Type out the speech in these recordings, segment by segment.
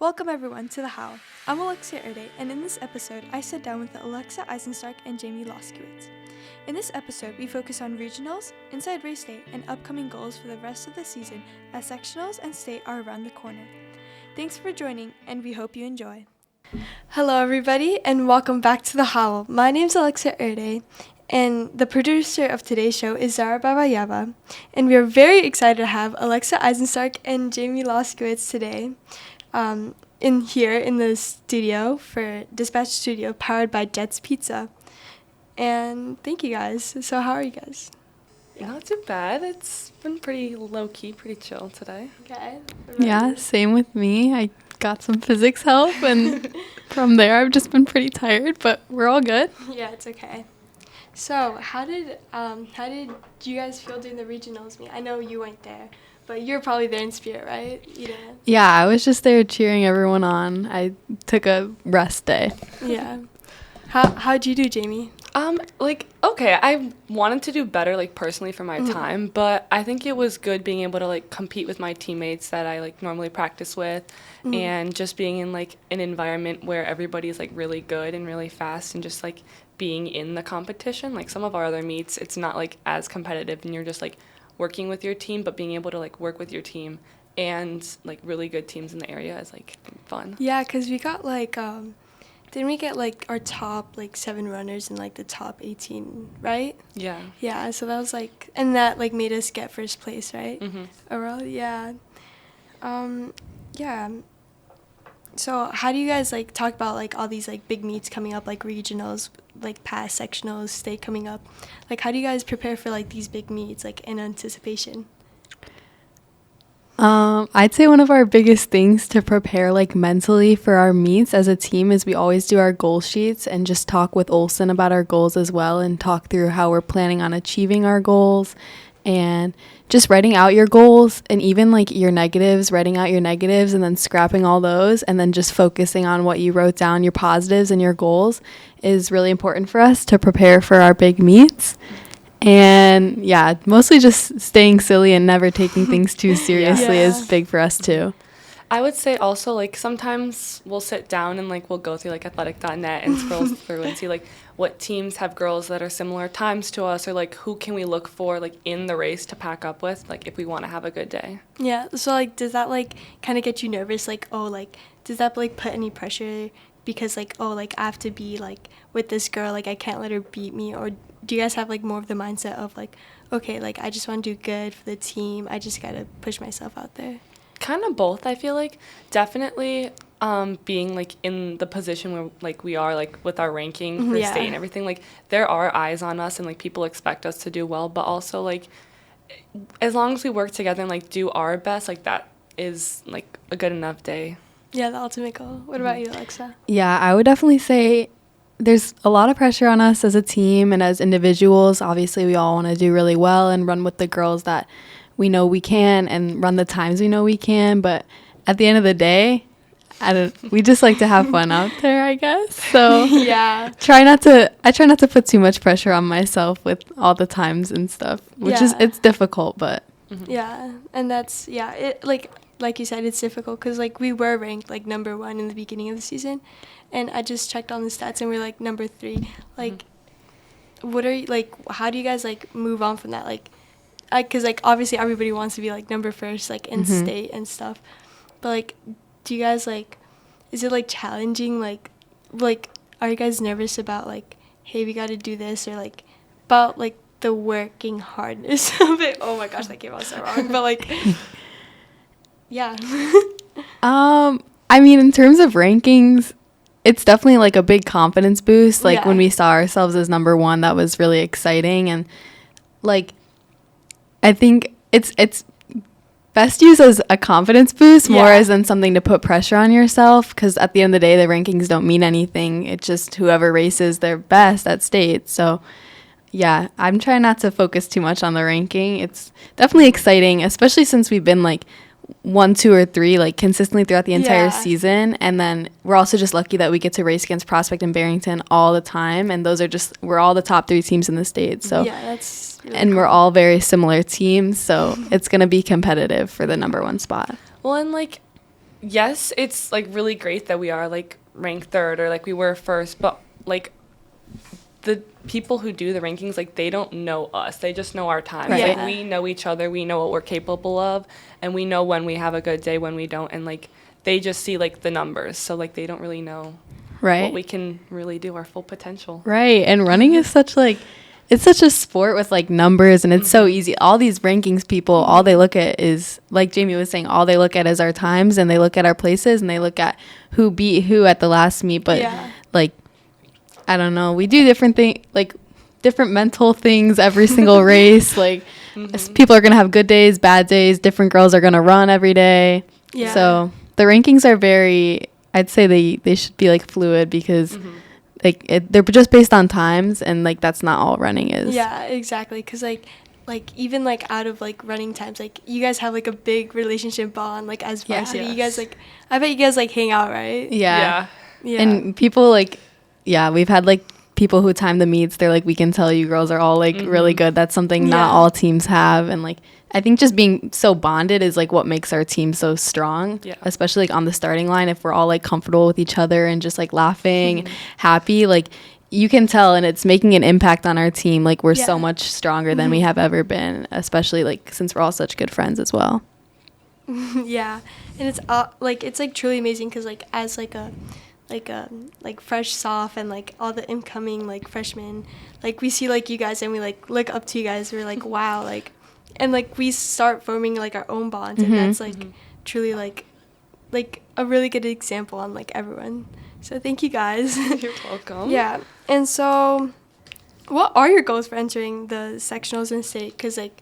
Welcome everyone to The How. I'm Alexia Erde, and in this episode, I sat down with Alexa Eisenstark and Jamie Loskowitz. In this episode, we focus on regionals, inside race day, and upcoming goals for the rest of the season as sectionals and state are around the corner. Thanks for joining, and we hope you enjoy. Hello everybody, and welcome back to The How. My name's Alexia Erde, and the producer of today's show is Zara Babayeva, and we are very excited to have Alexa Eisenstark and Jamie Loskowitz today. In the studio for Dispatch Studio, powered by Jet's Pizza. And thank you guys. So how are you guys? Not too bad. It's been pretty low-key, pretty chill today. Okay. Yeah, same with me. I got some physics help, and from there I've just been pretty tired, but we're all good. Yeah, it's okay. So how did you guys feel during the regionals meet? I know you weren't there, but you're probably there in spirit, right? You didn't. Yeah, I was just there cheering everyone on. I took a rest day. Yeah. How'd you do, Jamie? Okay, I wanted to do better, personally for my time, but I think it was good being able to, compete with my teammates that I, normally practice with, and just being in, an environment where everybody's, really good and really fast, and just, being in the competition. Some of our other meets, it's not, as competitive, and you're just, working with your team, but being able to, work with your team and, really good teams in the area is, fun. Yeah, because we got, didn't we get, our top, 7 runners in, the top 18, right? Yeah. Yeah, so that was, and that, made us get first place, right? Mm-hmm. Overall, yeah. Yeah. So how do you guys, talk about, all these, big meets coming up, regionals, past sectionals, state coming up? How do you guys prepare for, these big meets, in anticipation? I'd say one of our biggest things to prepare mentally for our meets as a team is we always do our goal sheets and just talk with Olsen about our goals as well, and talk through how we're planning on achieving our goals, and just writing out your goals, and even your negatives, writing out your negatives and then scrapping all those, and then just focusing on what you wrote down, your positives and your goals, is really important for us to prepare for our big meets. And yeah, mostly just staying silly and never taking things too seriously is big for us too. I would say also, sometimes we'll sit down and, we'll go through, athletic.net and scroll through and see, what teams have girls that are similar times to us, or, who can we look for, in the race to pack up with, if we want to have a good day. Yeah, so, does that, kind of get you nervous? Does that, put any pressure? Because, I have to be, with this girl, I can't let her beat me? Or do you guys have, more of the mindset of, okay, I just want to do good for the team. I just got to push myself out there? Kind of both, I feel like. Definitely being, in the position where, we are, with our ranking for state and everything, there are eyes on us and, people expect us to do well. But also, as long as we work together and, do our best, that is, a good enough day. Yeah, the ultimate goal. What about you, Alexa? Yeah, I would definitely say there's a lot of pressure on us as a team and as individuals. Obviously, we all want to do really well and run with the girls that we know we can and run the times we know we can. But at the end of the day, we just like to have fun out there, I guess. So yeah, I try not to put too much pressure on myself with all the times and stuff, which is, it's difficult, but. Yeah, and that's, it like you said, it's difficult because, we were ranked, number 1 in the beginning of the season. And I just checked on the stats, and we're, number 3. What are you, how do you guys, move on from that? Because, obviously everybody wants to be, number first, in state and stuff. But, do you guys, is it, challenging? Are you guys nervous about, hey, we got to do this? Or, about, the working hardness of it? Oh, my gosh, that came out so wrong. But, yeah. I mean, in terms of rankings, it's definitely a big confidence boost. When we saw ourselves as number 1, that was really exciting. And I think it's best used as a confidence boost more as than something to put pressure on yourself. Because at the end of the day, the rankings don't mean anything. It's just whoever races their best at state. So yeah, I'm trying not to focus too much on the ranking. It's definitely exciting, especially since we've been 1, 2, or 3 consistently throughout the entire season, and then we're also just lucky that we get to race against Prospect and Barrington all the time, and we're all the top 3 teams in the state. So that's really and cool. we're all very similar teams, so it's gonna be competitive for the number 1 spot. Well, and yes, it's like really great that we are like ranked third or like we were first, but like the people who do the rankings, like they don't know us. They just know our times. Right. Like Yeah. we know each other. We know what we're capable of, and we know when we have a good day, when we don't, and like they just see like the numbers. So like they don't really know Right. what we can really do, our full potential. Right. And running is such like it's such a sport with like numbers, and it's so easy. All these rankings people, all they look at is, like Jamie was saying, all they look at is our times, and they look at our places, and they look at who beat who at the last meet. But Yeah. like, I don't know, we do different mental things every single race. Like people are gonna have good days, bad days. Different girls are gonna run every day. Yeah. So the rankings are very, I'd say they should be like fluid, because like they're just based on times, and like that's not all running is. Yeah, exactly. Because like even like out of like running times, like you guys have like a big relationship bond, like as Yeah. varsity. You Yes. guys like, I bet you guys like hang out, right? Yeah. Yeah. And people like, yeah, we've had like people who time the meets. They're like, we can tell you girls are all like really good. That's something not Yeah. all teams have. And like, I think just being so bonded is like what makes our team so strong. Yeah. Especially like on the starting line, if we're all like comfortable with each other and just like laughing, happy, like you can tell, and it's making an impact on our team. Like we're so Yeah. much stronger than we have ever been, especially like since we're all such good friends as well. Yeah, and it's like truly amazing because like as like a like fresh soph and like all the incoming like freshmen, like we see like you guys and we like look up to you guys. We're like, wow, like, and like we start forming like our own bonds, and that's like truly like a really good example on like everyone. So thank you guys. You're welcome. Yeah, and so what are your goals for entering the sectionals in state? Because like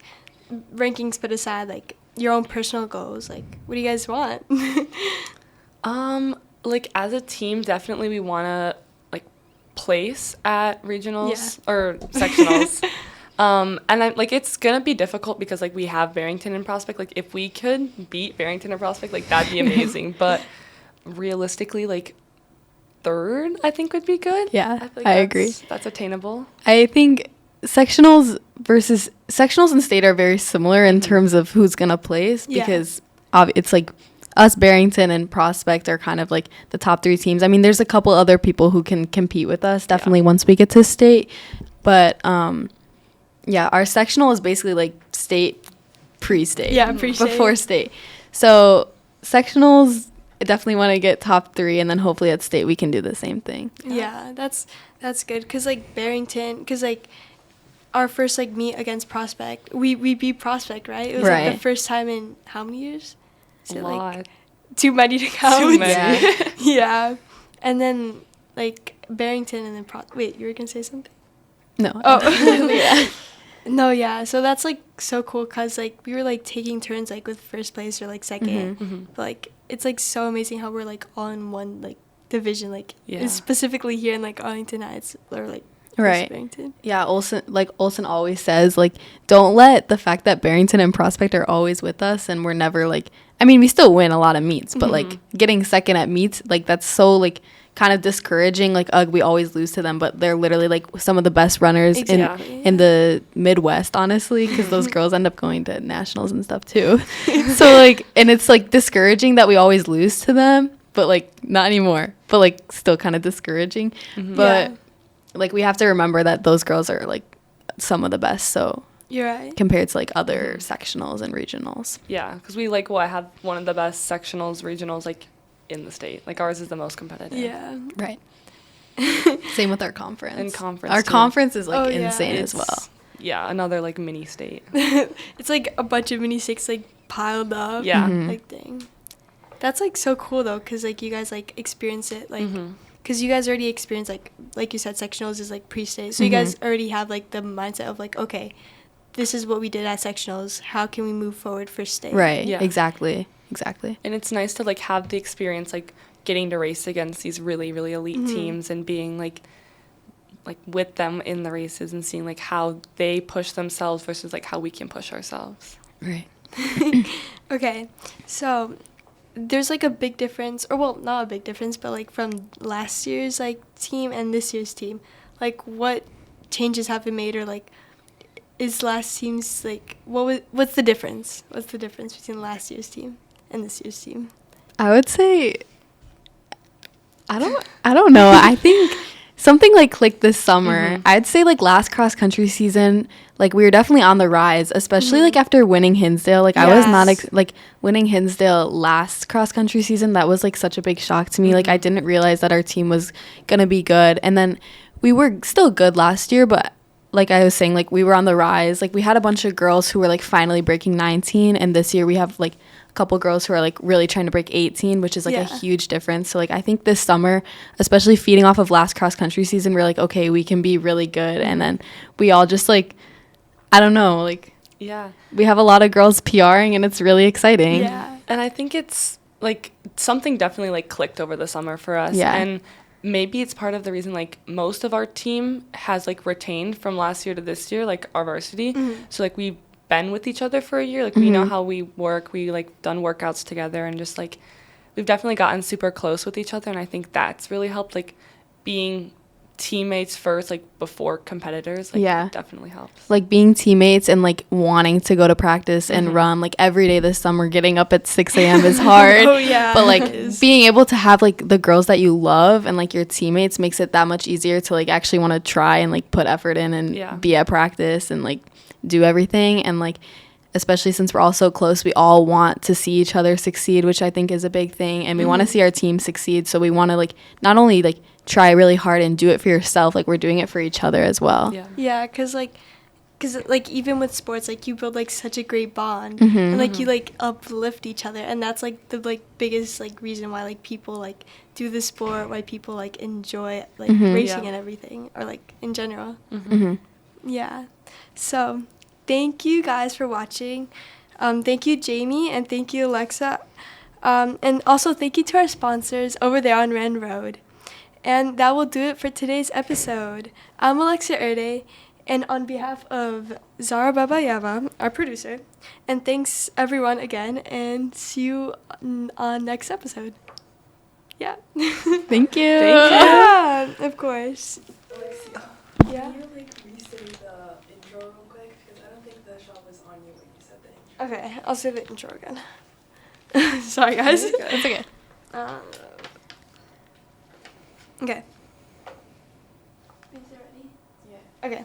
rankings put aside, like your own personal goals, like what do you guys want? Like as a team, definitely we want to like place at regionals or sectionals. And I, like it's gonna be difficult because like we have Barrington and Prospect. Like if we could beat Barrington and Prospect, like that'd be amazing. But realistically, like third, I think would be good. Yeah, feel like I agree. That's attainable. I think sectionals and state are very similar in terms of who's gonna place, Yeah. because it's like us, Barrington, and Prospect are kind of like the top three teams. I mean, there's a couple other people who can compete with us definitely once we get to state, but yeah, our sectional is basically like state, pre-state, Yeah, pre-state. before state. So sectionals, I definitely want to get top three, and then hopefully at state we can do the same thing. Yeah, that's good. Because like Barrington, because like our first like meet against Prospect, we beat Prospect, right? It was like Right. the first time in how many years? Is it like Lot. too many to count? Too many. Yeah. Yeah, and then like Barrington and then wait, you were gonna say something? No. Oh. Yeah. No, yeah. So that's like so cool because like we were like taking turns like with first place or like 2nd. But like it's like so amazing how we're like all in one like division, like Yeah. specifically here in like Arlington Heights or like Right. Barrington. Yeah, Olsen always says, like, don't let the fact that Barrington and Prospect are always with us and we're never, like, I mean, we still win a lot of meets, but, like, getting second at meets, like, that's so, like, kind of discouraging. Like, we always lose to them, but they're literally, like, some of the best runners Exactly. in the Midwest, honestly, because those girls end up going to nationals and stuff, too. So, like, and it's, like, discouraging that we always lose to them, but, like, not anymore, but, like, still kind of discouraging. But... Yeah. like, we have to remember that those girls are, like, some of the best, so You're right. compared to, like, other sectionals and regionals. Yeah, because we like have one of the best sectionals, regionals like in the state. Like ours is the most competitive. Yeah. Right. Same with our conference. And conference, Our too. conference is, like, Oh, yeah. insane as It's- well. Yeah, another like mini state. It's like a bunch of mini stakes like piled up. Yeah. Like dang. That's like so cool though, cause like you guys like experience it like, cause you guys already experienced like you said sectionals is like pre-state, so you guys already have like the mindset of like, okay, this is what we did at sectionals. How can we move forward for state? Right. Yeah. Exactly. And it's nice to like have the experience like getting to race against these really really elite teams and being like with them in the races and seeing like how they push themselves versus like how we can push ourselves. Right. Okay, so there's like a big difference, or well, not a big difference, but like from last year's like team and this year's team, like what changes have been made, or like is last team's like what's the difference? What's the difference between last year's team and this year's team? I would say I don't know. I think something like clicked this summer. I'd say like last cross country season, like we were definitely on the rise, especially like after winning Hinsdale. Like I was not like winning Hinsdale last cross country season. That was like such a big shock to me. Like I didn't realize that our team was gonna be good, and then we were still good last year, but like I was saying, like we were on the rise. Like we had a bunch of girls who were like finally breaking 19, and this year we have like a couple girls who are like really trying to break 18, which is like a huge difference. So like I think this summer, especially feeding off of last cross country season, we're like, okay, we can be really good. And then we all just like, I don't know, like we have a lot of girls PRing, and it's really exciting. Yeah. And I think it's like something definitely like clicked over the summer for us. Yeah. And maybe it's part of the reason like most of our team has like retained from last year to this year, like our varsity. So like we've been with each other for a year. Like we know how we work. We like done workouts together, and just like we've definitely gotten super close with each other. And I think that's really helped, like being teammates first, like before competitors. Like it definitely helps. Like being teammates and like wanting to go to practice and run like every day this summer, getting up at 6 a.m. is hard. But like being able to have like the girls that you love and like your teammates makes it that much easier to like actually want to try and like put effort in and be at practice and like do everything. And like especially since we're all so close, we all want to see each other succeed, which I think is a big thing. And we want to see our team succeed, so we want to like not only like try really hard and do it for yourself, like we're doing it for each other as well. Because even with sports, like you build like such a great bond, and like you like uplift each other, and that's like the like biggest like reason why like people like do the sport, why people like enjoy like racing and everything, or like in general. So thank you guys for watching. Thank you, Jamie, and thank you, Alexa, and also thank you to our sponsors over there on Ren Road. And that will do it for today's episode. I'm Alexia Erde, and on behalf of Zara Babayeva, our producer, and thanks everyone again, and see you on next episode. Yeah. Thank you. Yeah, of course. Alexia, can you like re-say the intro real quick? Because I don't think the shot was on you when you said the intro. Okay, I'll say the intro again. Sorry, guys. It's okay. Okay. Is it ready? Yeah. Okay.